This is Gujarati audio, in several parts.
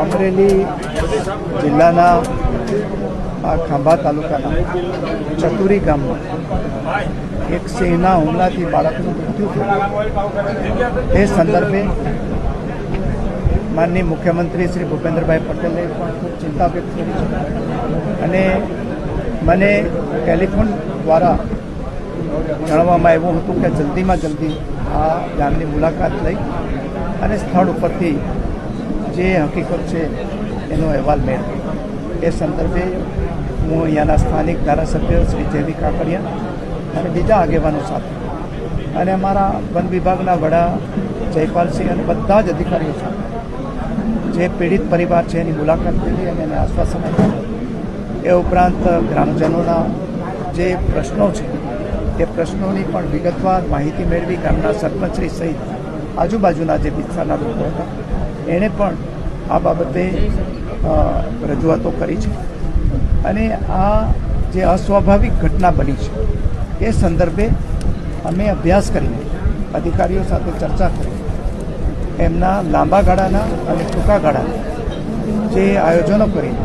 અમરેલી જિલ્લાના ખાંભા તાલુકાના ચતુરી ગામમાં એક સિંહના હુમલાથી બાળકનું મૃત્યુ થયું. એ સંદર્ભે માનનીય મુખ્યમંત્રી શ્રી ભૂપેન્દ્રભાઈ પટેલે પણ ખૂબ ચિંતા વ્યક્ત કરી છે અને મને ટેલિફોન દ્વારા જણાવવામાં આવ્યું હતું કે જલ્દીમાં જલ્દી આ ગામની મુલાકાત લઈ અને સ્થળ ઉપરથી જે હકીકત છે એનો અહેવાલ મેળવ્યો. એ સંદર્ભે હું અહીંયાના સ્થાનિક ધારાસભ્ય શ્રી જેવી કાકડિયા અને બીજા આગેવાનો સાથે અને અમારા વન વિભાગના વડા જયપાલસિંહ અને બધા જ અધિકારીઓ સાથે જે પીડિત પરિવાર છે એની મુલાકાત લીધી અને એને આશ્વાસન આપ્યું. એ ઉપરાંત ગ્રામજનોના જે પ્રશ્નો છે એ પ્રશ્નોની પણ વિગતવાર માહિતી મેળવી ગામના સરપંચશ્રી સહિત આજુબાજુના જે વિસ્તારના લોકો હતા એણે પણ આ બાબતે રજૂઆતો કરી છે અને આ જે અસ્વાભાવિક ઘટના બની છે એ સંદર્ભે અમે અભ્યાસ કરીને અધિકારીઓ સાથે ચર્ચા કરી એમના લાંબા ગાળાના અને ટૂંકા ગાળાના જે આયોજનો કરીને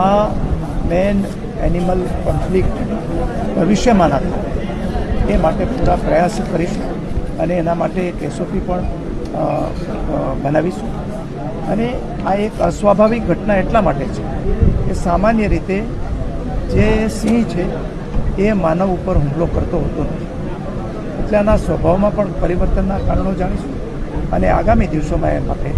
આ મેન એનિમલ કોન્ફ્લિક્ટ ભવિષ્યમાં ના થાય એ માટે પૂરા પ્રયાસો કરીશું અને એના માટે એક એસઓપી પણ બનાવીશું. અને આ એક અસ્વાભાવિક ઘટના એટલા માટે છે કે સામાન્ય રીતે જે સિંહ છે એ માનવ ઉપર હુમલો કરતો હોતો નથી. એટલે આના સ્વભાવમાં પણ પરિવર્તનના કારણો જાણીશું અને આગામી દિવસોમાં એ માટે